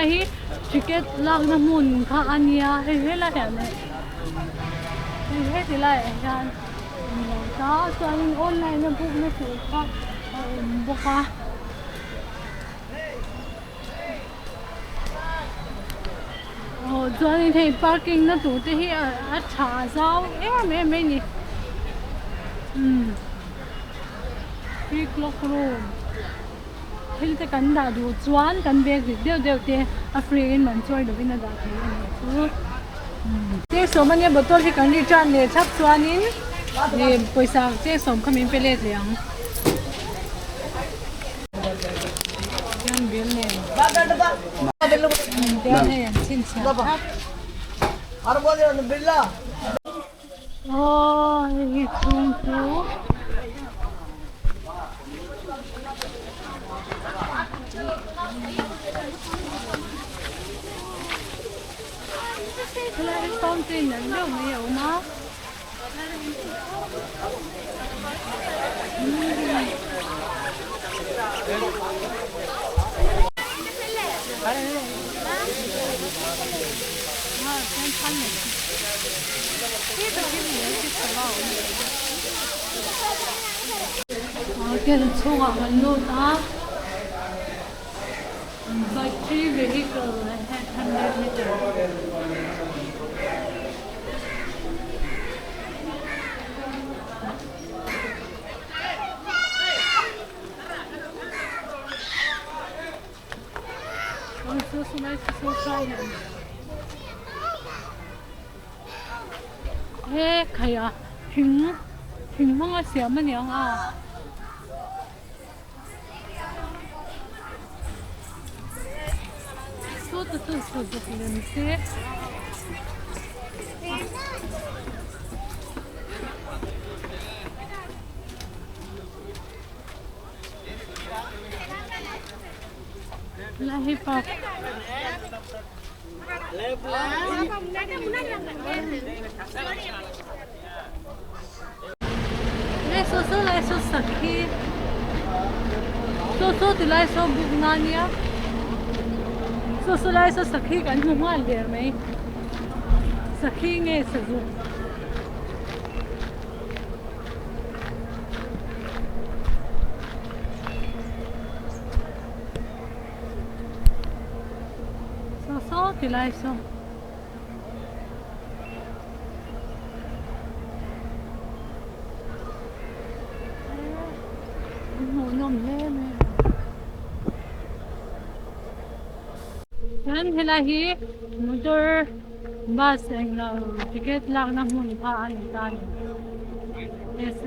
hi ticket lak na mun kha ania he la ya ne he ti la yan ta chuan online na book na chu kha boka chuan thei parking na tu te hi a tha zau em ni 3 o'clock room hil te kan da du chuan kan bag deu te a free in man choi do in da the chu te som ania botol hi kan ri tran le chap chuan in ni poisa te som khamin pe le yang yang bil ne ba te ne yan chin cha ar bo de billa hi chung chu Cái con tin nhận được nhiều mà cái là chhuah mình luôn á by 3 vehicle had 100 meters. So nice, so silent. Hey, kaya hình mga siya man yang So the film se. Lahi pa. Leso sakhi. So the leso bugnania. So leso sakhi kan humal der mai. Sakhi nge sazu. So the leso. Yan hilahi motor bus ang ticket lang na mun pa anitan. Yes,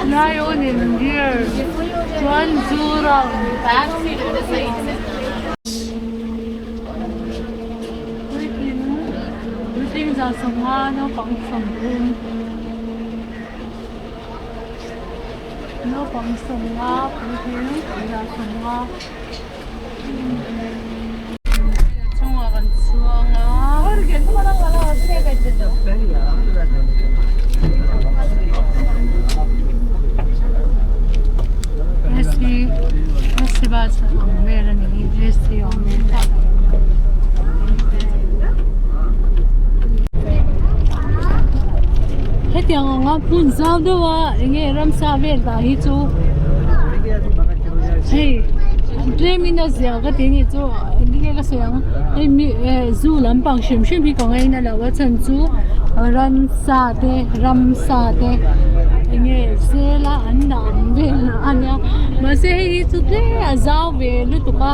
now you're in here. One zero. Sa Sahuan no pang sampun no pang sanga puhin sa sanga chhuah kan chuanga orgen marang wala tre ka jdo esi ba sa mera ni esi awmnaah tiếng ngõ phun sao đâu nghe ram sa về ta hi chu hey tre mina zia cái tiếng hi chu đi cái sayang ei zu lam pang shim shim hi ko ngai na lawa chan chu ram sa te nghe se la an nam ve na anya ma se hi chu te azao ve lu tu ka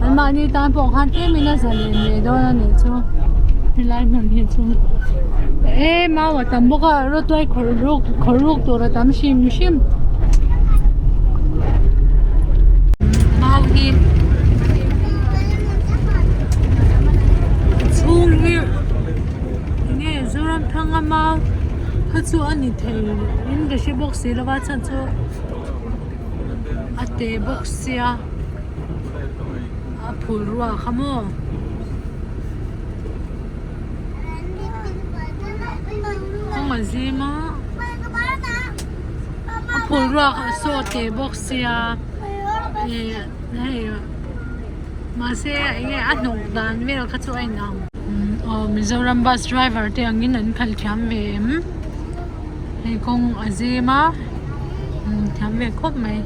an ma ni tan pong han tre mina zan ne do na ne chu lai man hi chu mà và tầm bốc à rồi tôi khổ rục tôi là tầm sim mau đi chung đi nghe rồi làm thằng à mau hết số anh đi thấy in cái box là bao chân số à té box à phun rùa không à không mà gì mà phun ruột số tế bốc xia này mà xe anh ấy ăn nồng đàn với là khát số anh nào Mizoram bus driver thì anh ấy nên khăn chạm về hay không ở gì mà chạm về khóc mày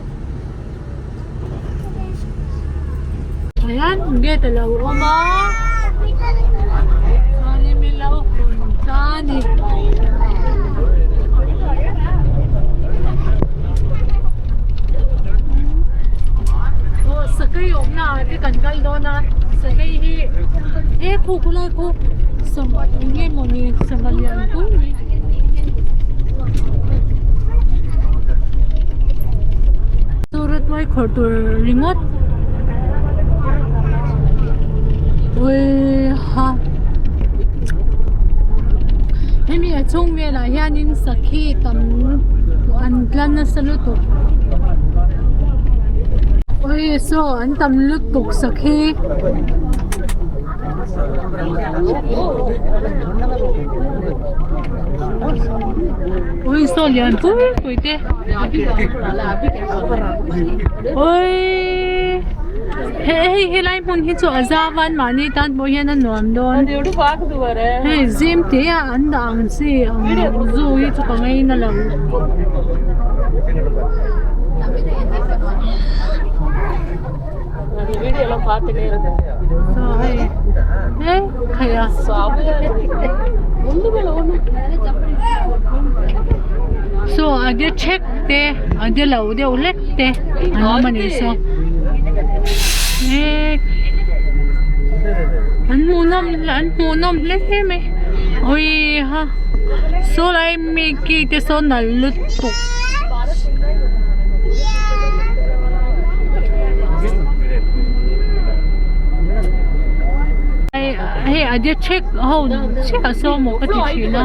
ayan ghê từ lâu mà sorry mình lâu ta đi Sakei awmnaah ti kan kal dona Sakei hi khu kulai khu sawat nge moni sawalian ku ni surat mai khortur ringot oi ha hemi achung me la hianin sakhi tam an tlan na salutu ôi so anh tâm lực tục sakhi ôi so liền cuối thế ôi hey lại muốn hít cho Sahuan mà ni tan bôi hiện anh nuông đòn hey gym thế anh đang si du hít cho con ấy nó lâu video lang pati nila. So hey kaya Sabi. Undo ba lang? So ade check te ade lau de ulet te ano man iso an munam lete me oi ha so lai mi ki te so nalut tuk hey ade check how check so mo ka ti china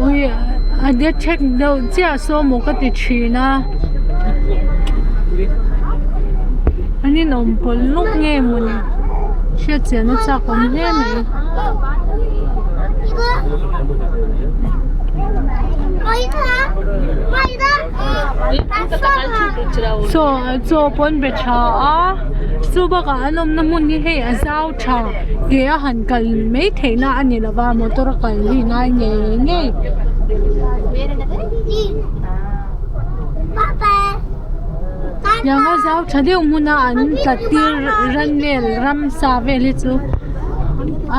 oi ade check đâu chia so mo ka ti china anh nồng bồn lúc nghe mình sẽ chuyển nó cho con nghe mình so bồn bê cha à số bác anh ông nằm muốn đi hay giao cha cái hàng cần mấy thế nào anh ấy là vào motor cần đi ngay nghe nghe yang ka zau chade umuna an tatir ranel ram sa veli chu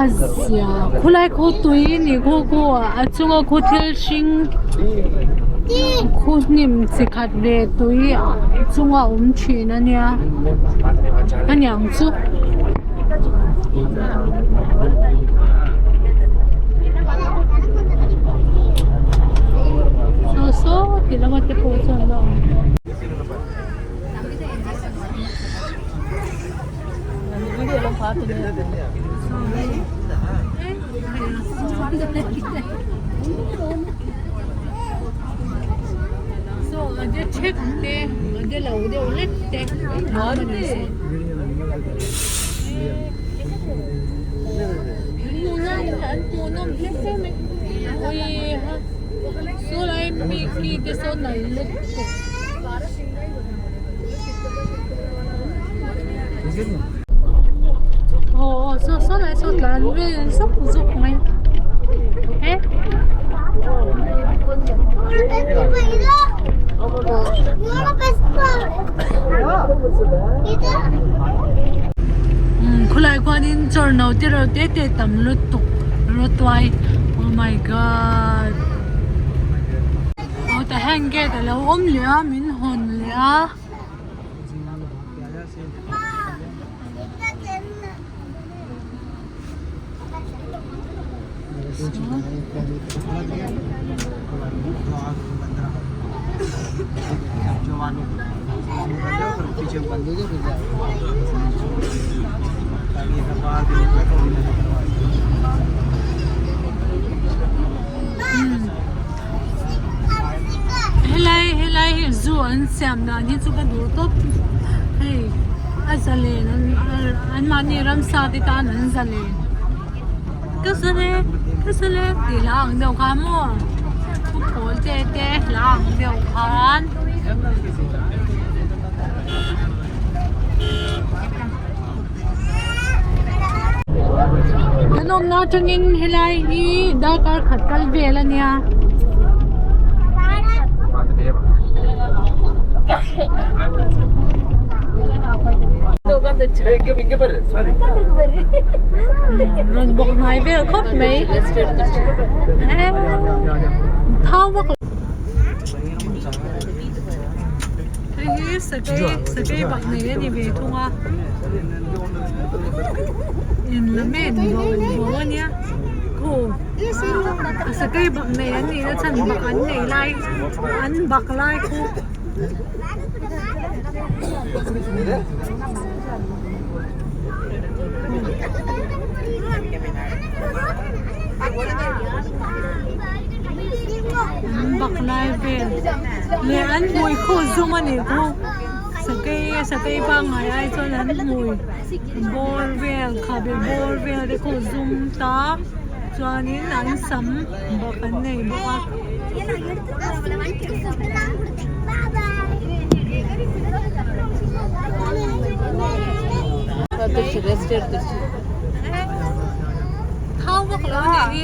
azia khulai kho tui ni kho ko achunga kho thil sing kho nim sikhat le tui chunga china nia anyang chu so tilamate po chon lo video lang pati nila. So ade check te ade lau de ulit te munam lete me oi ha so lai mi ki te so nalut so lại so lan với sốc dục mày hết khu lại quan in chợ nào tiệt rồi tết tầm lướt tục lướt toai oh my god ta hang cái ta lâu lia min hồn lia an siam na ni chu ka dur top hey azale an mani ram sa ti ta nan zale kasale ti lang deu kha mo ku phol te lang deu khan Kanom na changin hilai hi dakar khatkal vela nia Ron bok nai vel khop mai thao bok hi Sakeibaknei ni ve thunga in la men bo nia ko Sakeibaknei ani na chan bak an nei lai an bak lai ko bak lai vel le an mui ko zoom ani ko Sakei pa ngai ai chon an mui bor vel khabe bor vel de ko zoom ta chuanin an sam bak an nei boka thao bak lo ni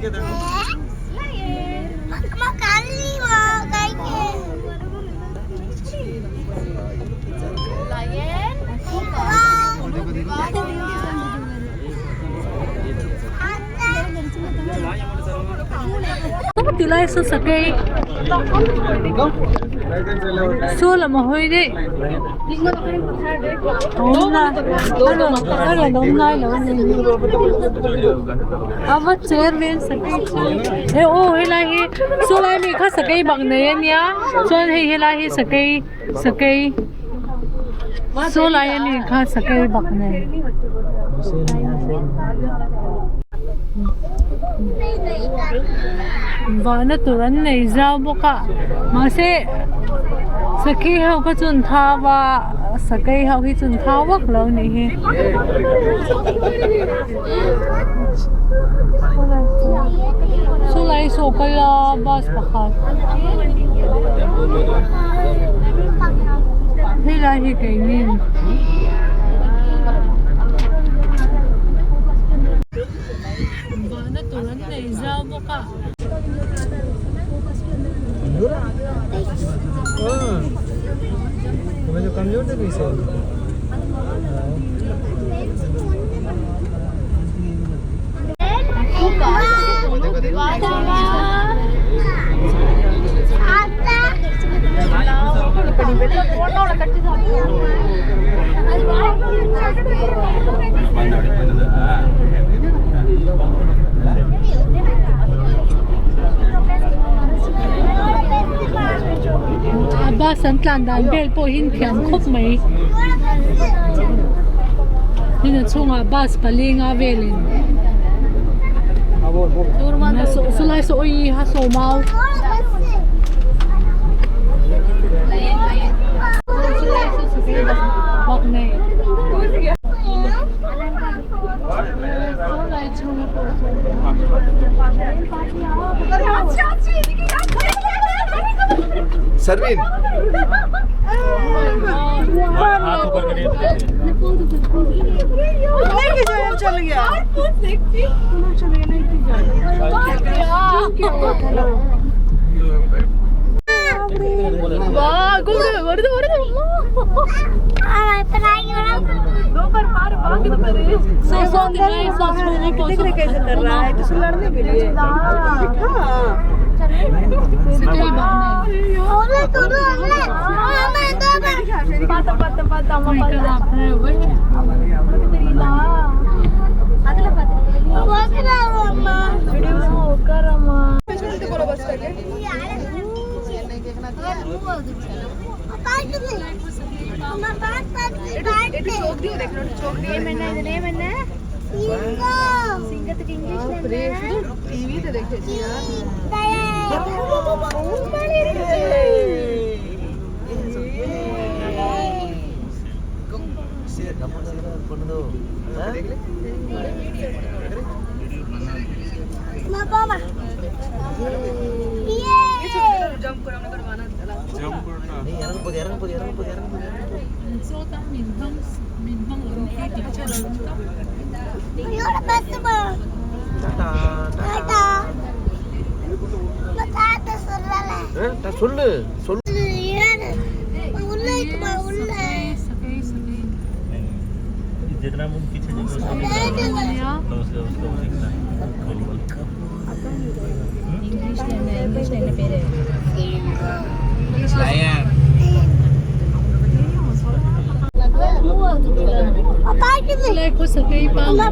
Lion. Makan lima kayaknya. Lion. tilai so Sakei so la ma hoi de ala dom nai lo ava chair ven Sakei e o helai hi so lai mi kha Sakeibaknei ania chon helai hi Sakei so lai ni kha Sakeibaknei Vana turan nei zau boka mase sakhi hau ka chun thawa Sakei hau hi chun thawak lo ni hi so lai so kala bas pakhat hilai hi kainin Vana turan nei zau boka जो कमजोर थे कैसे San tlan dan bel po hin khian khop mai hin chunga bus palinga velin na so lai so oi ha so mau bak nei so lai chunga Sarveen हाथ ऊपर करिए लेके जाओ चल गया वाह गुड वर्द दो बार मार भाग तो करे सो देख रहे कैसे कर रहा है तो लड़ने के लिए हां Sakeibaknei Oleh turun oleh mama tu patah mama adla patah mama video karama itu kalau bas lagi mama baat itu chok diyo dekho chok diyo mana सिंगा तो इंग्लिश में टीवी तो देखे थी यार जंप करो हमने करवाना जंप சொல்லு जितना मुझ पीछे जाएगा उसको सीखना इंग्लिश लेने पेरे Like Sakeibaknei.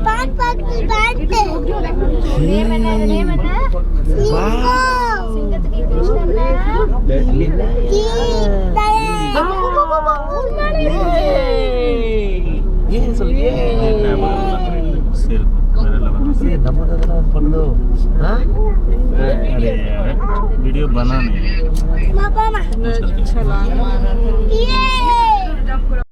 वीडियो बनाने छलांग मारा